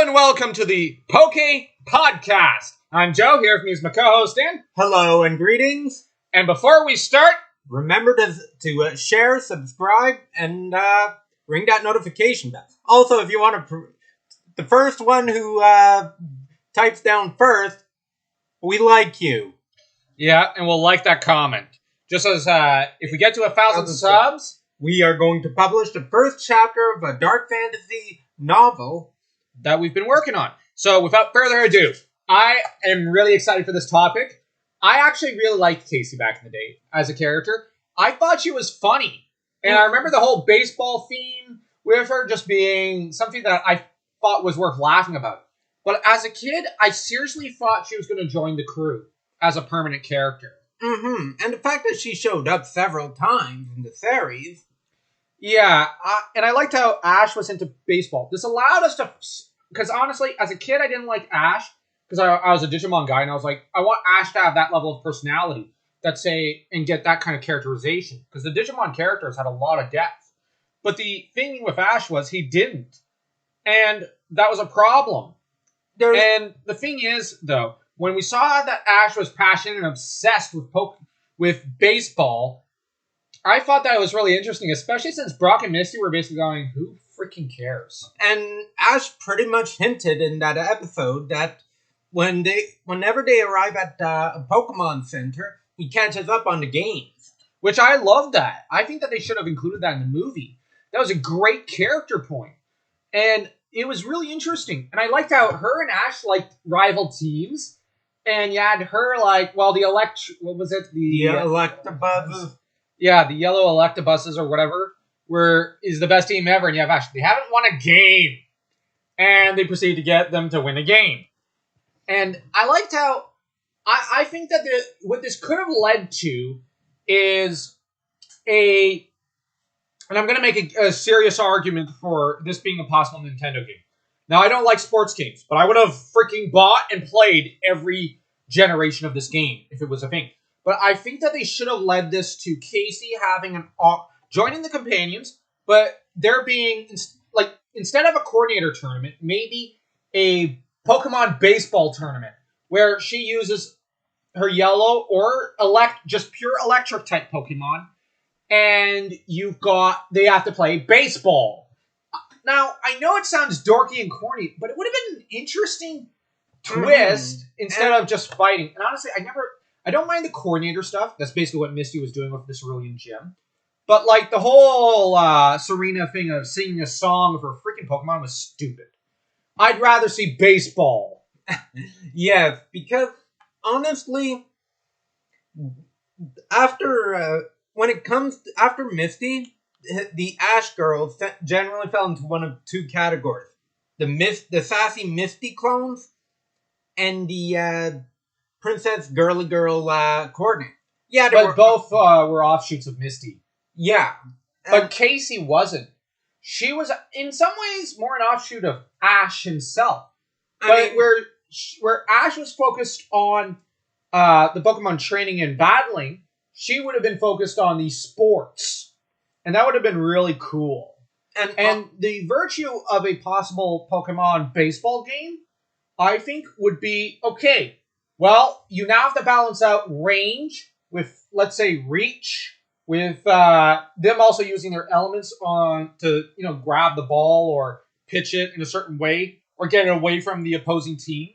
and welcome to the Poke Podcast. I'm Joe, here with me is my co-host Dan. Hello and greetings. And before we start, remember to share, subscribe, and ring that notification bell. Also, if you want to, the first one who types down first, we like you. Yeah, and we'll like that comment. Just as if we get to 1,000 subs, we are going to publish the first chapter of a dark fantasy novel that we've been working on. So without further ado, I am really excited for this topic. I actually really liked Casey back in the day as a character. I thought she was funny. And I remember the whole baseball theme with her just being something that I thought was worth laughing about. But as a kid, I seriously thought she was going to join the crew as a permanent character. And the fact that she showed up several times in the series. Yeah, and I liked how Ash was into baseball. This allowed us to... Because honestly, as a kid, I didn't like Ash. Because I was a Digimon guy, and I was like, I want Ash to have that level of personality. And get that kind of characterization. Because the Digimon characters had a lot of depth. But the thing with Ash was he didn't. And that was a problem. And the thing is, though, when we saw that Ash was passionate and obsessed with baseball, I thought that was really interesting, especially since Brock and Misty were basically going, who freaking cares? And Ash pretty much hinted in that episode that whenever they arrive at a Pokemon Center, he catches up on the games. Which I love that. I think that they should have included that in the movie. That was a great character point. And it was really interesting. And I liked how her and Ash liked rival teams. And you had her what was it? The Electabuzz. Yeah, the yellow Electabuses or whatever is the best team ever. And you have Ash. They haven't won a game. And they proceed to get them to win a game. And I liked how... I think that what this could have led to is and I'm going to make a serious argument for this being a possible Nintendo game. Now, I don't like sports games, but I would have freaking bought and played every generation of this game if it was a thing. But I think that they should have led this to Casey having joining the companions, but there being, instead of a coordinator tournament, maybe a Pokemon baseball tournament where she uses her yellow or just pure electric type Pokemon, and they have to play baseball. Now, I know it sounds dorky and corny, but it would have been an interesting twist instead of just fighting. And honestly, I don't mind the coordinator stuff. That's basically what Misty was doing with the Cerulean Gym. But the whole Serena thing of singing a song of her freaking Pokemon was stupid. I'd rather see baseball. Yes, because honestly, after Misty, the Ash girls generally fell into one of two categories: the sassy Misty clones, and the Princess Girly Girl coordinator. Yeah, but both were offshoots of Misty. Yeah, but Casey wasn't. She was in some ways more an offshoot of Ash himself. Where Ash was focused on the Pokemon training and battling, she would have been focused on the sports. And that would have been really cool. And the virtue of a possible Pokemon baseball game, I think, would be, okay, well, you now have to balance out range with, let's say, reach, with them also using their elements to grab the ball or pitch it in a certain way or get it away from the opposing team.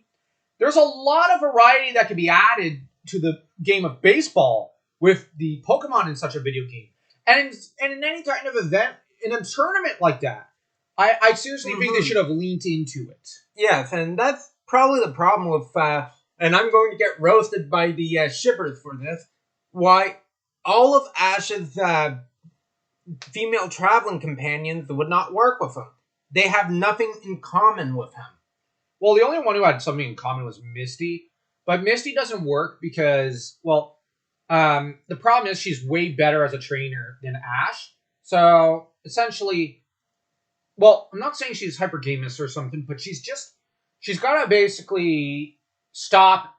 There's a lot of variety that can be added to the game of baseball with the Pokemon in such a video game. And in any kind of event, in a tournament like that, I seriously think they should have leaned into it. Yes, and that's probably the problem with, and I'm going to get roasted by the shippers for this, why all of Ash's female traveling companions would not work with him. They have nothing in common with him. Well, the only one who had something in common was Misty. But Misty doesn't work because, the problem is she's way better as a trainer than Ash. So, essentially, I'm not saying she's hyper gamist or something, but she's got to basically stop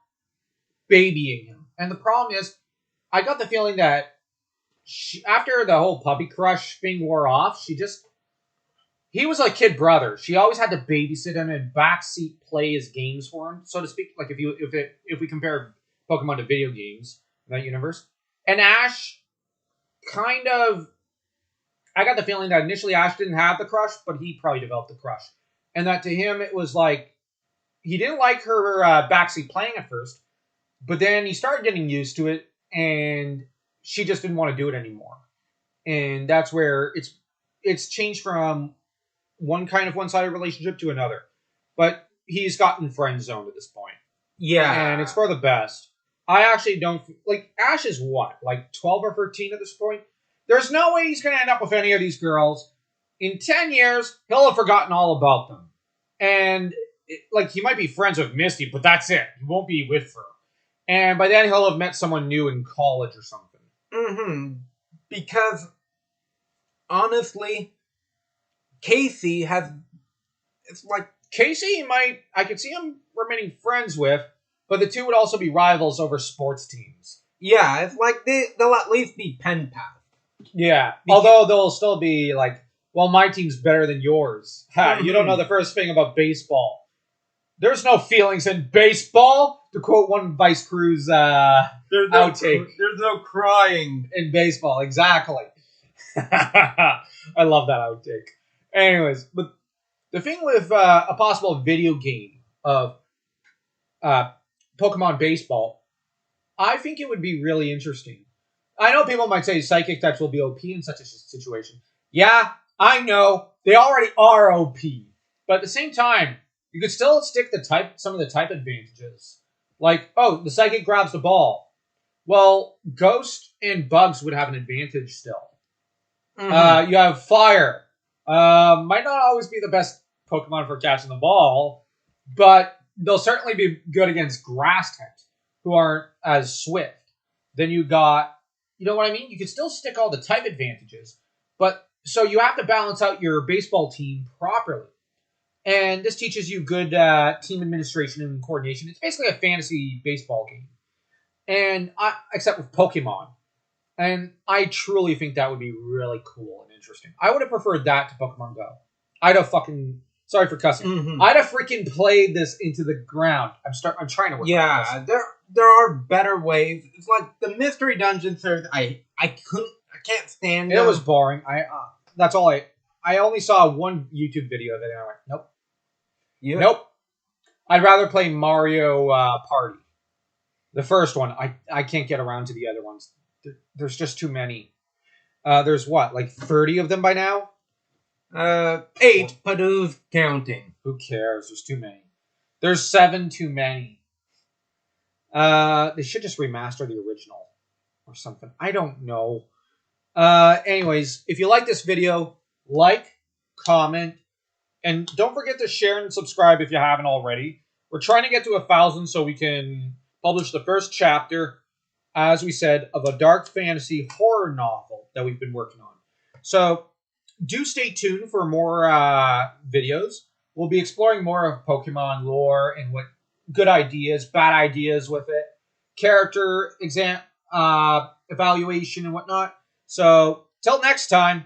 babying him. And the problem is, I got the feeling that after the whole puppy crush thing wore off, she just he was like kid brother. She always had to babysit him and backseat play his games for him, so to speak. Like if we compare Pokemon to video games in that universe, and Ash kind of, I got the feeling that initially Ash didn't have the crush, but he probably developed the crush, and that to him it was like he didn't like her backseat playing at first, but then he started getting used to it, and she just didn't want to do it anymore, and that's where it's changed from one kind of one-sided relationship to another. But he's gotten friend zoned at this point. Yeah. And it's for the best. I actually don't... Like, Ash is what? Like 12 or 13 at this point? There's no way he's going to end up with any of these girls. In 10 years, he'll have forgotten all about them. And, he might be friends with Misty, but that's it. He won't be with her. And by then, he'll have met someone new in college or something. Mm-hmm. Because, honestly... Casey has, it's like... Casey I could see him remaining friends with, but the two would also be rivals over sports teams. Yeah, it's like they'll at least be pen pals. Yeah, although they'll still be like, well, my team's better than yours. Ha, you don't know the first thing about baseball. There's no feelings in baseball, to quote one Vice Crew's outtake. There's no crying in baseball, exactly. I love that outtake. Anyways, but the thing with a possible video game of Pokemon Baseball, I think it would be really interesting. I know people might say Psychic types will be OP in such a situation. Yeah, I know. They already are OP. But at the same time, you could still stick some of the type advantages. Like, the Psychic grabs the ball. Well, Ghost and Bugs would have an advantage still. Mm-hmm. You have Fire. Might not always be the best Pokemon for catching the ball, but they'll certainly be good against grass types who aren't as swift. Then you got, you know what I mean? You can still stick all the type advantages, but so you have to balance out your baseball team properly. And this teaches you good team administration and coordination. It's basically a fantasy baseball game, except with Pokemon. And I truly think that would be really cool and interesting. I would have preferred that to Pokemon Go. I'd have sorry for cussing. Mm-hmm. I'd have freaking played this into the ground. I'm trying to work. Yeah, there are better ways. It's like the mystery dungeons. I can't stand them. It was boring. That's all I only saw one YouTube video of it, and I went, nope. Yeah. Nope. I'd rather play Mario Party. The first one. I can't get around to the other ones. There's just too many. There's what, like 30 of them by now? 8, but who's counting? Who cares? There's too many. There's 7 too many. They should just remaster the original or something. I don't know. Anyways, if you like this video, like, comment, and don't forget to share and subscribe if you haven't already. We're trying to get to 1,000 so we can publish the first chapter, as we said, of a dark fantasy horror novel that we've been working on. So do stay tuned for more videos. We'll be exploring more of Pokemon lore and what good ideas, bad ideas with it, character evaluation and whatnot. So till next time.